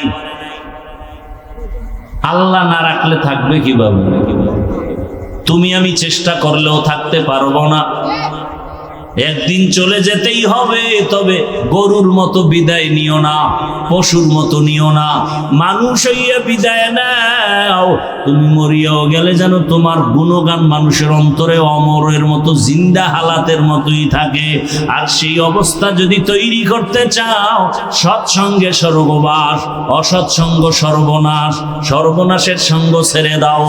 আল্লাহ না রাখলে থাকবে কিভাবে? তুমি আমি চেষ্টা করলেও থাকতে পারবো না। একদিন চলে যেতেই হবে, তবে গরুর মতো বিদায় নিও না, পশুর মতো নিও না, মানুষ হইয়া বিদায় নাও। তুমি মরিয়াও গেলে যেন তোমার গুণগান মানুষের অন্তরে অমরের মতো জিন্দা হালাতের মতোই থাকে। আর সেই অবস্থা যদি তৈরি করতে চাও, সৎসঙ্গে স্বর্গবাস, অসৎসঙ্গ সর্বনাশ, সর্বনাশের সঙ্গ ছেড়ে দাও।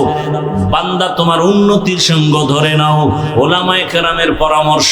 বান্দা তোমার উন্নতির সঙ্গ ধরে নাও। ওলামায়ে কেরামের পরামর্শ,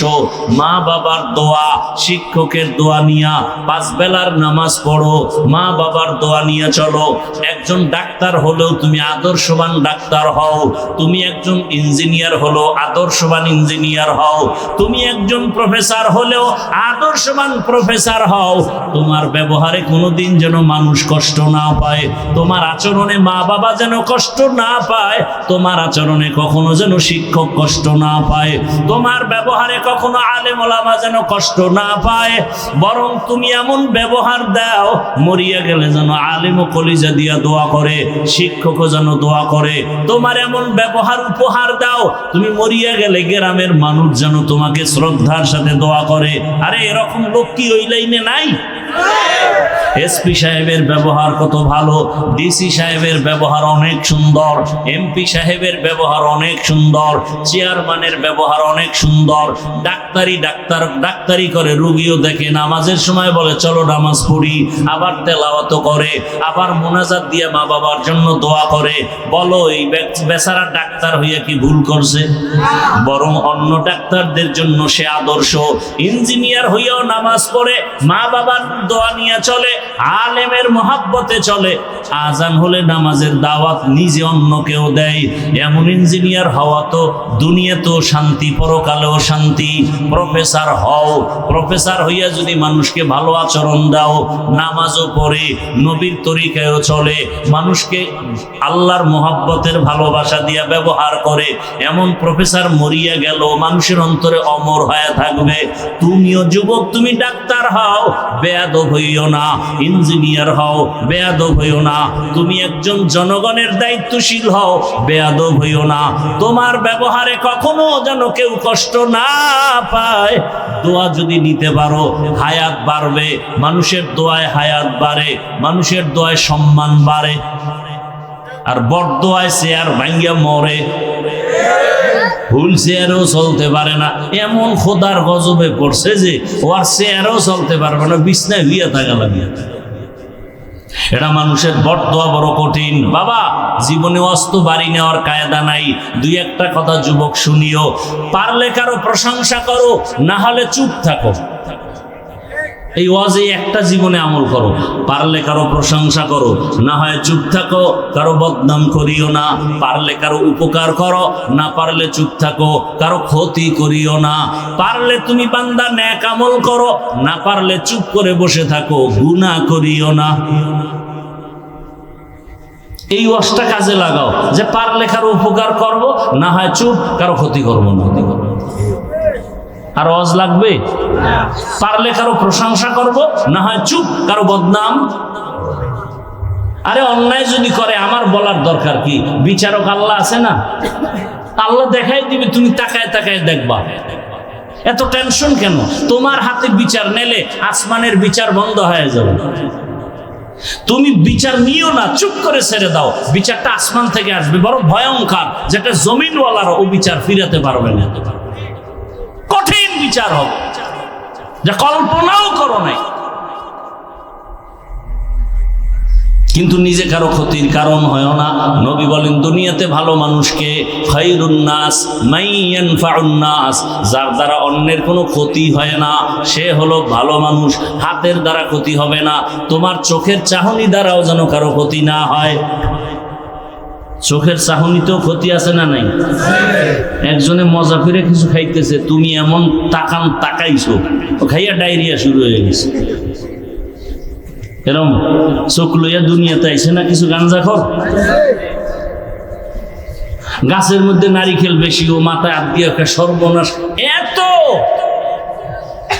মা বাবার দোয়া, শিক্ষকের দোয়া নিয়া 5 বেলার নামাজ পড়ো, মা বাবার দোয়া নিয়ে চলো। একজন ডাক্তার হলেও তুমি আদর্শবান ডাক্তার হও, তুমি একজন ইঞ্জিনিয়ার হলো আদর্শবান ইঞ্জিনিয়ার হও, তুমি একজন প্রফেসর হলেও আদর্শবান প্রফেসর হও। তোমার ব্যবহারে কোনোদিন যেন মানুষ কষ্ট না পায়, তোমার আচরণে মা বাবা যেন কষ্ট না পায়, তোমার আচরণে কখনো যেন শিক্ষক কষ্ট না পায়, তোমার ব্যবহারে কখনো আলেম ওলামা যেন কষ্ট না পায়। বরং তুমি এমন ব্যবহার দাও, মরিয়া গেলে যেন আলেম ও কলিজা দিয়া দোয়া করে, শিক্ষকও যেন দোয়া করে। তোমার এমন ব্যবহার উপহার দাও, তুমি মরিয়া গেলে গ্রামের মানুষ যেন তোমাকে শ্রদ্ধার সাথে দোয়া করে। আরে এরকম লোক কি ওই লাইনে নাই? এসপি সাহেবের ব্যবহার কত ভালো, ডিসি সাহেবের ব্যবহার অনেক সুন্দর, এমপি সাহেবের ব্যবহার অনেক সুন্দর, চেয়ারম্যানের ব্যবহার অনেক সুন্দর। ডাক্তারি করে, রুগীও দেখে, নামাজের সময় বলে চলো নামাজ পড়ি, আবার তেলাওয়াত করে, আবার মোনাজাত দিয়ে মা বাবার জন্য দোয়া করে। বলো এই বেচারা ডাক্তার হইয়া কি ভুল করছে? বরং অন্য ডাক্তারদের জন্য সে আদর্শ। ইঞ্জিনিয়ার হইয়াও নামাজ পড়ে, মা বাবার দোয়া নিয়ে চলে, আলেমের মহাব্বতে চলে, আজান হলে নামাজের দাওয়াত নিজে অন্যকেও দেয়। এমন ইঞ্জিনিয়ার হওয়া তো দুনিয়াতেও শান্তি, পরকালেও শান্তি। প্রফেসর হও, প্রফেসর হইয়া যদি মানুষকে ভালো আচরণ দাও, নামাজও পড়ে, নবীর তরিকায়ও চলে, মানুষকে আল্লাহর মহাব্বতের ভালোবাসা দিয়া ব্যবহার করে, এমন প্রফেসর মরিয়া গেল মানুষের অন্তরে অমর হয়ে থাকবে। তুমিও যুবক, তুমি ডাক্তার হও, বেয়াদব হইও না, ইঞ্জিনিয়ার হও, বেয়াদব হইও না, তুমি একজন জনগণের দায়িত্বশীল হও, বেয়াদব হইও না। তোমার ব্যবহারে কখনো যেন কেউ কষ্ট না পায়। দোয়া যদি নিতে পারো, হায়াত বাড়বে, মানুষের দোয়ায় হায়াত বাড়ে, মানুষের দোয়ায় সম্মান বাড়ে। আর বড়দোয়ায় চেয়ার ভাঙ্গিয়া মরে, ভুল চেয়ারেও চলতে পারে না, এমন খোদার গজবে পড়ছে যে ও আর চেয়ারেও চলতে পারবে না, বিছনায় হইয়া থাকা লাগে। এটা মানুষের বড়দোয়া বড় কঠিন। বাবা, জীবনে অস্ত বাড়ি নেওয়ার কায়দা নাই। 2-1টা কথা যুবক শুনিও, পারলে কারো প্রশংসা করো, না হলে চুপ থাকো। এই ওয়াজে একটা জীবনে আমল করো, পারলে কারো প্রশংসা করো, না হয় চুপ থাকো, কারো বদনাম করিও না। পারলে কারো উপকার করো, না পারলে চুপ থাকো, কারো ক্ষতি করিও না। পারলে তুমি বান্দা নেক আমল করো, না পারলে চুপ করে বসে থাকো, গুনাহ করিও না। এই ওয়াজটা কাজে লাগাও যে পারলে কারো উপকার করব, না হয় চুপ, কারো ক্ষতি করবো না। আর ওয়াজ লাগবে? পারলে কারো প্রশংসা করব, না হয় চুপ, কারো বদনাম। আরে অন্যায় যদি করে আমার বলার দরকার কি? বিচারক আল্লাহ আছে না, আল্লাহ দেখাই দিবে, তুমি তাকায় তাকায় দেখবা। এত টেনশন কেন? তোমার হাতে বিচার নেলে আসমানের বিচার বন্ধ হয়ে যাবে। তুমি বিচার নিও না, চুপ করে ছেড়ে দাও, বিচারটা আসমান থেকে আসবে, বড় ভয়ঙ্কর, যেটা জমিনওয়ালারা ও বিচার ফিরাতে পারবে না। কঠিন বিচার হবে, যা কল্পনাও করো নাই। কিন্তু নিজে কারো ক্ষতির কারণ হয় না। নবী বলেন, দুনিয়াতে ভালো মানুষকে খায়রুন নাস মান ইয়ানফাউন নাস, যার দ্বারা অন্যের কোনো ক্ষতি হয় না সে হলো ভালো মানুষ। হাতের দ্বারা ক্ষতি হবে না, তোমার চোখের চাহনি দ্বারাও যেন কারো ক্ষতি না হয়। চোখের চাহনিতেও ক্ষতি আছে না নাই? একজনে মজা করে কিছু খাইতেছে, তুমি এমন তাকাইছো, ও খাইয়া ডায়রিয়া শুরু হয়ে গেছে। এরম চোখ লইয়া দুনিয়াতে আইছে না কিছু গাঞ্জাখোর। গাছের মধ্যে নারিকেল বেশি, ও মাথায় হাত দিয়ে একটা সর্বনাশ, এত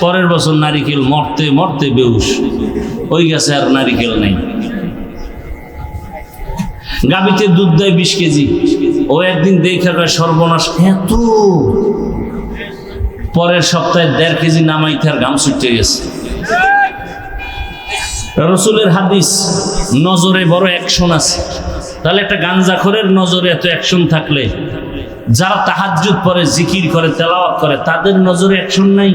পরের বছর নারিকেল মরতে মরতে বেহুশ, ওই গাছে আর নারিকেল নাই। গাবিতে দুধ দেয় 20 কেজি, ও একদিন দেখে সর্বনাশ, এত পরের সপ্তাহে 1.5 কেজি নামাইতে আর ঘাম ছুটে গেছে। রসুলের হাদিস, নজরে বড় অ্যাকশন আছে। তাহলে একটা গাঞ্জাখোরের নজরে এত অ্যাকশন থাকলে যারা তাহাজ্জুদ পড়ে, জিকির করে, তেলাওয়াত করে, তাদের নজরে অ্যাকশন নাই?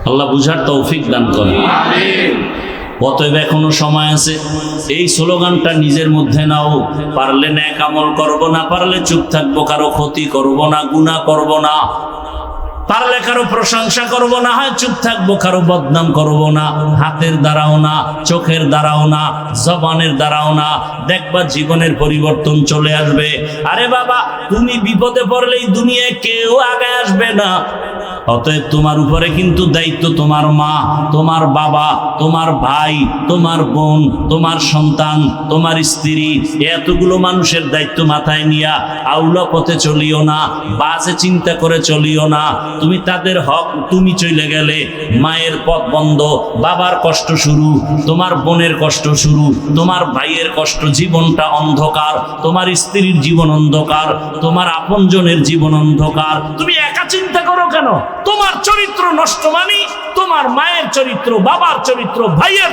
আল্লাহ বুঝার তৌফিক দান করে। অতএব এখনো সময় আছে। এই স্লোগানটা নিজের মধ্যে নাও। পারলে নেক আমল করব না, পারলে চুপ থাকবো, কারো ক্ষতি করব না, গুনাহ করব না, পারলে কারো প্রশংসা করব না, হয় চুপ থাকবো, কারো বদনাম করব না, হাতের দ্বারাও না, চোখের দ্বারাও না, জবানের দ্বারাও না। দেখবা জীবনের পরিবর্তন চলে আসবে। আরে বাবা, তুমি বিপদে পড়লেই দুনিয়ায় কেউ আগে আসবে না। অতএব তোমার উপরে কিন্তু দায়িত্ব তোমার মা, তোমার বাবা, তোমার ভাই, তোমার বোন, তোমার সন্তান, তোমার স্ত্রী, এতগুলো মানুষের দায়িত্ব মাথায় নিয়া আউলা পথে চলিও না, বাজে চিন্তা করে চলিও না। তুমি তাদের হক, তুমি চলে গেলে মায়ের পথ বন্ধ, বাবার কষ্ট শুরু, তোমার বোনের কষ্ট শুরু, তোমার ভাইয়ের কষ্ট, জীবনটা অন্ধকার, তোমার স্ত্রীর জীবন অন্ধকার, তোমার আপনজনের জীবন অন্ধকার। তুমি একা চিন্তা করো কেন? তোমার চরিত্র নষ্ট মানে তোমার মায়ের চরিত্র, বাবার চরিত্র, ভাইয়ের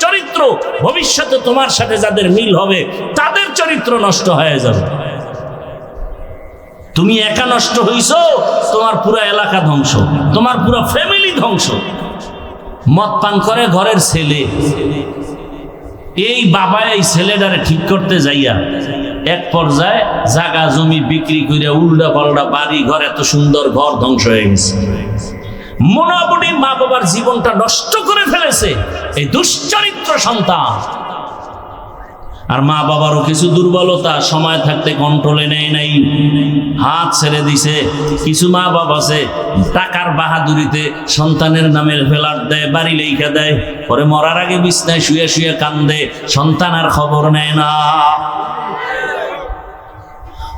চরিত্র, ভবিষ্যতে তোমার সাথে যাদের মিল হবে তাদের চরিত্র নষ্ট হয়ে যাবে। তুমি একা নষ্ট হইছো, তোমার পুরো এলাকা ধ্বংস, তোমার পুরো ফ্যামিলি ধ্বংস। মদ পান করে ঘরের ছেলে, এই বাবা এই ছেলেটারে ঠিক করতে যাইয়া এক পর্যায়ে জায়গা জমি বিক্রি করে উল্টা পাল্টা বাড়ি ঘর, এত সুন্দর ঘর ধ্বংস হয়ে গেছে। মোটামুটি মা বাবার জীবনটা নষ্ট করে ফেলেছে এই দুশ্চরিত্র সন্তান। আর মা বাবারও কিছু দুর্বলতা, সময় থাকতে কন্ট্রোলে নেয় নাই, হাত ছেড়ে দিছে। কিছু মা বাবা আছে টাকার বাহাদুরিতে সন্তানের নামে ফ্ল্যাট দেয়, বাড়ি লেখা দেয়, পরে মরার আগে বিছনায় শুয়ে শুয়ে কান্দে, সন্তান আর খবর নেয় না।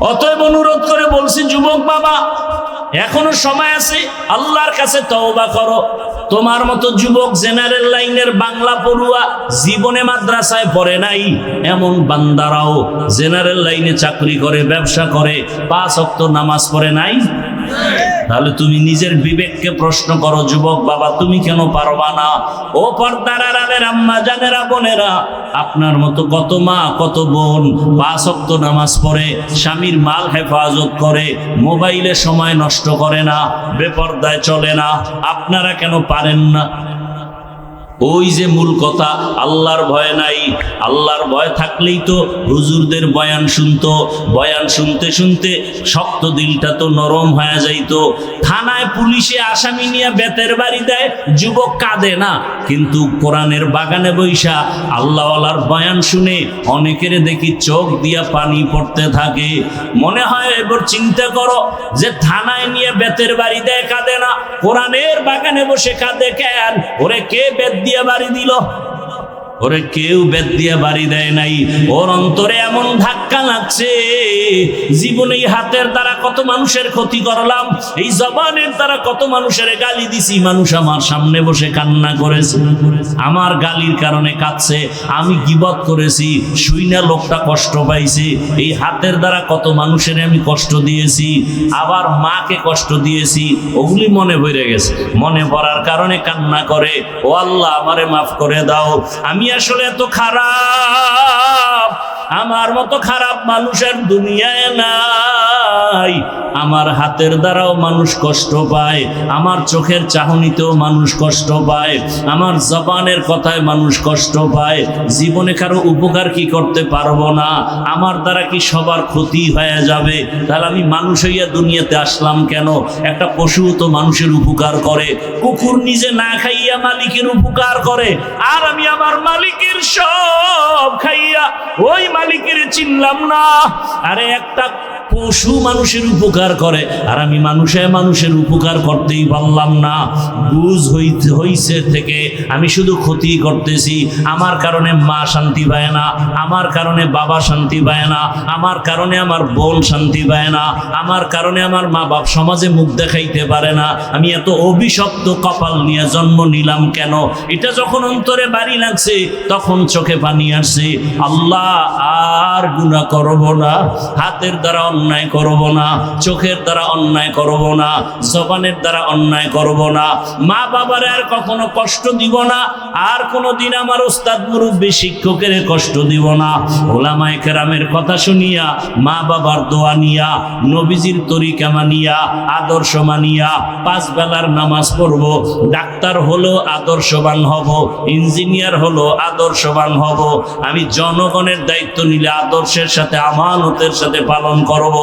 অতএব অনুরোধ করে বলছি, যুবক বাবা, এখনো সময় আছে, আল্লাহর কাছে তওবা করো। তোমার মতো যুবক জেনারেল লাইনের বাংলা পড়ুয়া, জীবনে মাদ্রাসায় পড়ে নাই এমন বান্দারাও জেনারেল লাইনে চাকরি করে, ব্যবসা করে, 5 ওয়াক্ত নামাজ পড়ে নাই। তাহলে তুমি নিজের বিবেককে প্রশ্ন করো, যুবক বাবা, তুমি কেন পারবা না? ও পর্দার আড়ালের আম্মা জানেরা, বোনেরা, আপনার মতো কত মা, কত বোন 5 ওয়াক্ত নামাজ পড়ে, স্বামীর মাল হেফাজত করে, মোবাইলে সময় নষ্ট করে না, বেপর্দায় চলে না। আপনারা কেন পারেন না? ওই যে মূল কথা, আল্লাহর ভয় নাই। আল্লাহর ভয় থাকলেই তো হুজুরদের বয়ান শুনতো, বয়ান শুনতে শুনতে শক্ত দিলটা তো নরম হয়ে যাইতো। থানায় পুলিশে আসামি নিয়ে বেতের বাড়ি দেয়, যুবক কাঁদে না, কিন্তু কোরআনের বাগানে বৈশা আল্লাহওয়ালার বয়ান শুনে অনেকের দেখি চোখ দিয়া পানি পড়তে থাকে। মনে হয় এবার চিন্তা করো, যে থানায় নিয়ে বেতের বাড়ি দেয় কাঁদে না, কোরআনের বাগানে বসে কাঁদে কেন? ওরে কে বেত দিয়া বাড়ি দিল? ওরে কেউ বেত দিয়া বাড়ি দেয় নাই। ওর অন্তরে এমন ধাক্কা লাগছে, জীবনে এই হাতের দ্বারা কত মানুষের ক্ষতি করলাম, এই জবানের দ্বারা কত মানুষের গালি দিছি, মানুষ আমার সামনে বসে কান্না করেছে, আমার গালির কারণে কাঁদছে, আমি গীবত করেছি, শুইনা লোকটা কষ্ট পাইছে, এই হাতের দ্বারা কত মানুষের আমি কষ্ট দিয়েছি, আবার মাকে কষ্ট দিয়েছি, ওগুলি মনে পড়ে গেছে। মনে পড়ার কারণে কান্না করে, ও আল্লাহ আমারে মাফ করে দাও, আমি আসলে এত খারাপ, আমার মতো খারাপ মানুষের দুনিয়ায় নাই। আমার হাতের দ্বারাও মানুষ কষ্ট পায়, আমার চোখের চাহনিতেও মানুষ কষ্ট পায়, আমার জবানের কথায় মানুষ কষ্ট পায়। জীবনে কারো উপকার কি করতে পারবো না? আমার দ্বারা কি সবার ক্ষতি হয়ে যাবে? তাহলে আমি মানুষ হইয়া দুনিয়াতে আসলাম কেন? একটা পশু তো মানুষের উপকার করে, কুকুর নিজে না খাইয়া মালিকের উপকার করে, আর আমি আমার মালিকের সব খাইয়া ওই মালিকের চিনলাম না। আরে একটা পশু মানুষের উপকার করে, আর আমি মানুষের উপকার করতেই পারলাম না। বুঝ হইছে থেকে আমি শুধু ক্ষতি করতেছি। আমার কারণে মা শান্তি পায় না, আমার কারণে বাবা শান্তি পায় না, আমার কারণে আমার বোন শান্তি পায় না, আমার কারণে আমার মা বাপ সমাজে মুখ দেখাইতে পারে না। আমি এত অভিশপ্ত কপাল নিয়ে জন্ম নিলাম কেন? এটা যখন অন্তরে বাড়ি লাগছে, তখন চোখে পানি আসছে। আল্লাহ আর গুনাহ করব না, হাতের দ্বারা অন্যায় করব না, চোখের দ্বারা অন্যায় করব না, জবানের দ্বারা অন্যায় করব না, মা বাবার আর কখনো কষ্ট দিব না, আর কোনোদিন আমার ওস্তাদ মুরব্বী শিক্ষকের কষ্ট দিব না। ওলামায়ে কেরামের কথা শুনিয়া, মা বাবার দোয়া নিয়া, নবীজির তরিকা মানিয়া, আদর্শ মানিয়া 5 বেলার নামাজ পড়ব। ডাক্তার হলো আদর্শবান হব, ইঞ্জিনিয়ার হলো আদর্শবান হব। আমি জনগণের দায়িত্ব নিলে আদর্শের সাথে, আমানতের সাথে পালন করব।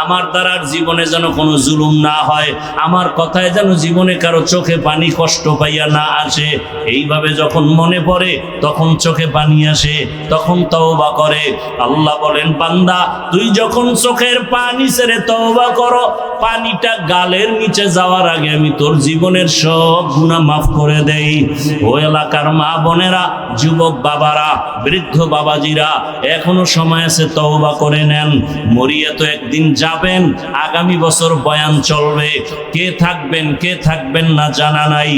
আমার দ্বারার জীবনে যেন কোনো জুলুম না হয়, আমার কথায় যেন জীবনে কারো চোখে পানি কষ্ট পাইয়া না আসে। এইভাবে যখন মনে পড়ে তখন চোখে পানি আসে, তখন তওবা করে। আল্লাহ বলেন, বান্দা তুই যখন চোখের পানি ছেড়ে তওবা করো, পানিটা গালের নিচে যাওয়ার আগে আমি তোর জীবনের সব গুনাহ মাফ করে দেই। ও এলাকার মা বোনেরা, যুবক বাবারা, বৃদ্ধ বাবাজিরা, এখনো সময় আছে, তওবা করে নেন। মরিয়া তো একদিন যাবেন, আগামী বছর বয়ান চলবে। কে থাকবেন কে থাকবেন না জানা নাই।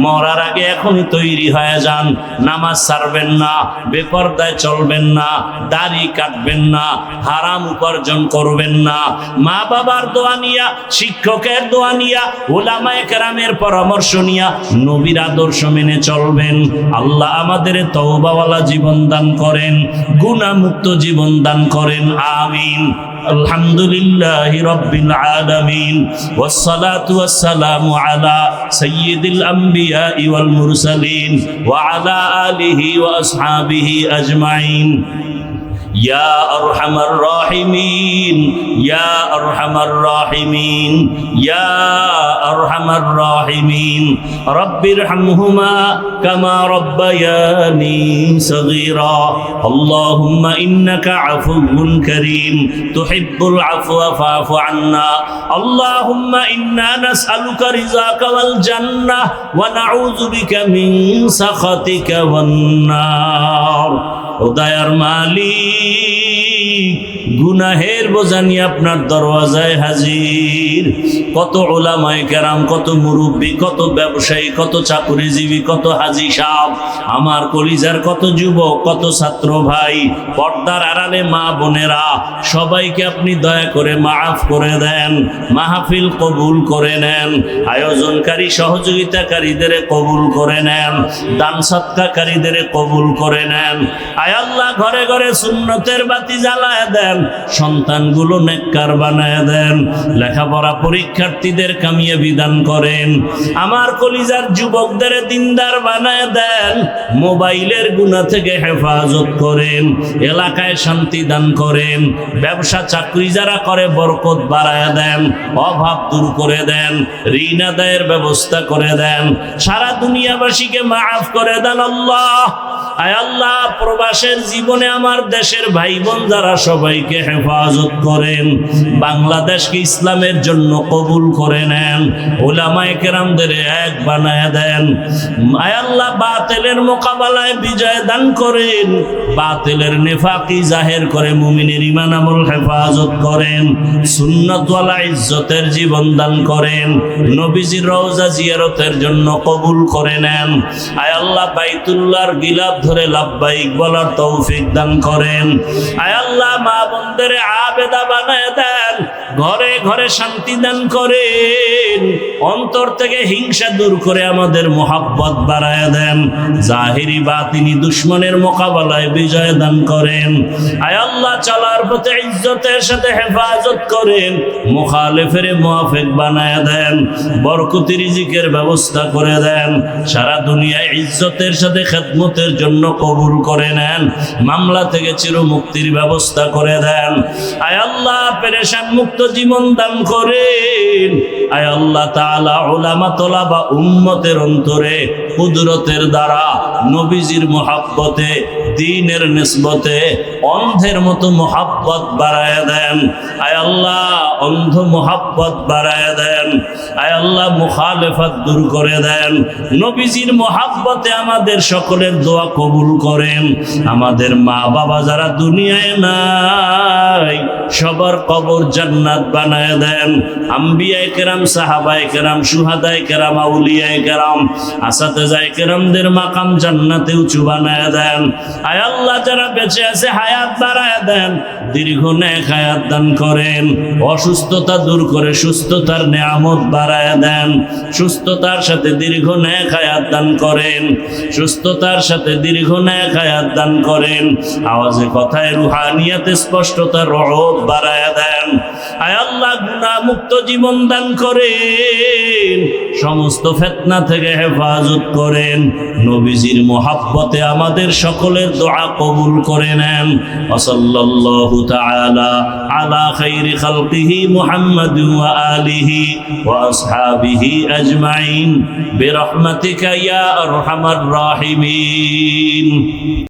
মরার আগে এখনই তৈরি হয়ে যান। নামাজ ছাড়বেন না, বেপরদায় চলবেন না, দাড়ি কাটবেন না, হারাম উপার্জন করবেন না। মা বাবার দোয়া নিয়া, শিক্ষকের দোয়া নিয়া, উলামায়ে কেরামের পরামর্শ নিয়া নবীর আদর্শ মেনে চলবেন। আল্লাহ আমাদের তওবাওয়ালা জীবন দান করেন, গুনাহমুক্ত জীবন দান করেন। আমিন। আলহামদুলিল্লাহি রাব্বিল আলামিন, ওয়াসসালাতু ওয়াসসালামু আলা সাইয়্যিদিল আমবিয়া ওয়াল মুরসালিন ওয়া আলা আলিহি ওয়া আসহাবিহি আজমাইন। يا أرحم الراحمين يا أرحم الراحمين يا أرحم الراحمين رب ارحمهما كما ربياني صغيرا اللهم إنك عفو كريم تحب العفو فاعف عنا اللهم إنا نسألك رضاك والجنة ونعوذ بك من سخطك والنار উদয়ার মালিক, গুনাহের বোঝা নিয়ে আপনার দরওয়াজায় হাজির। কত উলামায়ে কেরাম, কত মুরব্বী, কত ব্যবসায়ী, কত চাকুরিজীবী, কত হাজি সাহেব, আমার কলিজার কত যুবক, কত ছাত্র ভাই, পর্দার আড়ালে মা বোনেরা, সবাইকে আপনি দয়া করে মাফ করে দেন। মাহফিল কবুল করে নেন, আয়োজনকারী সহযোগিতাকারীদের কবুল করে নেন, দান সৎকারীদের কবুল করে নেন। আয় আল্লাহ, ঘরে ঘরে সুন্নতের বাতি জ্বালায় দেন, সন্তানগুলো নেককার বানায় দেন, লেখাপড়া পরীক্ষার্থীদের কামিয়াবি দান করেন, আমার কলিজার যুবকদের দিনদার বানায় দেন, মোবাইলের গুনাহ থেকে হেফাজত করেন, এলাকায় শান্তি দান করেন, ব্যবসা চাকরি যারা করে বরকত বাড়ায় দেন, অভাব দূর করে দেন, ঋণ আদায়ের ব্যবস্থা করে দেন, সারা দুনিয়াবাসীকে মাফ করে দেন। আল্লাহ, আয় আল্লাহ, প্রবাসের জীবনে আমার দেশের ভাই বোন যারা, সবাইকে হেফাজত করেন, বাংলাদেশকে ইসলামের জন্য কবুল করে নেন, উলামায়ে কেরামদের এক বানায় দেন। আয় আল্লাহ, বাতিলের মোকাবেলায় বিজয় দান করেন, বাতিলের নেফাকি জাহের করে মুমিনের ঈমান আমল হেফাজত করেন, সুন্নাতওয়ালা ইজ্জতের জীবন দান করেন, নবীজির রওজা জিয়ারতের জন্য কবুল করে নেন। আয় আল্লাহ, বাইতুল্লাহর গিলাফ ধরে লাব্বাইক বলার তৌফিক দান করেন। আয় আল্লাহ, মা বোনদের আবেদা বানায় দেন, ঘরে ঘরে শান্তি দান করেন, অন্তর থেকে হিংসা দূর করে আমাদের মোহাব্বত বাড়ায় দেন, জাহিরি বাতিনি দুশ্মনের মোকাবেলায় বিজয় দান করেন। আয় আল্লাহ, চলার পথে ইজ্জতের সাথে হেফাজত করেন, মুখালেফের মুআফিক বানায় দেন, বরকতি রিজিকের ব্যবস্থা করে দেন, সারা দুনিয়ায় ইজ্জতের সাথে খেদমতের জন্য কবুল করে নেন, মামলা থেকে চির মুক্তির ব্যবস্থা করে দেন। আয় আল্লাহ, পেরেশান মুক্ত জীবন দান করেন। আয় আল্লাহ তাআলা, উলামা তোলাবা উম্মতের অন্তরে কুদরতের দ্বারা নবীজির মুহাব্বতে, দ্বীনের নিসবতে অন্ধের মতো মুহাব্বত বাড়ায় দেন। আয় আল্লাহ, অন্ধ মুহাব্বত বাড়ায় দেন। আয় আল্লাহ, মুখালেফাত দূর করে দেন, নবীজির মুহাব্বতে আমাদের সকলের দোয়া কবুল করেন। আমাদের মা বাবা যারা দুনিয়ায় নাই, সবার কবর জান্নাত বানায় দেন। আম্বিয়ায়ে কেরাম, সাহাবায়ে কেরাম, শুহাদায়ে কেরাম, আউলিয়ায়ে কেরাম, আসাতেজায়ে কেরামদের মাকাম জান্নাতে উঁচু বানায় দেন। আয় আল্লাহ, যারা বেঁচে আছে হায়াত হায়াত বাড়ায় দেন, দীর্ঘ নেক হায়াত দান করেন। অসুস্থতা দূর করে সুস্থতার নেয়ামত বাড়ায় দেন, সুস্থতার সাথে দীর্ঘ নেক হায়াত দান করেন, সুস্থতার সাথে দীর্ঘ নেক হায়াত দান করেন। আওয়াজে কথায় রুহানিয়াতে স্পষ্টতার রহমত বাড়ায় দেন। আয় আল্লাহ, গুনাহ মুক্ত জীবন দান করেন, সমস্ত ফিতনা থেকে হেফাজত করেন। নবীজির মোহাব্বতে আমাদের সকলের দোয়া কবুল করে নেন। সাল্লাল্লাহু তাআলা আলা খাইরি খালকিহি মুহাম্মাদ ওয়া আলিহি ওয়া আসহাবিহি আজমাইন বিরহমাতিকা ইয়া আরহামার রাহিমিন।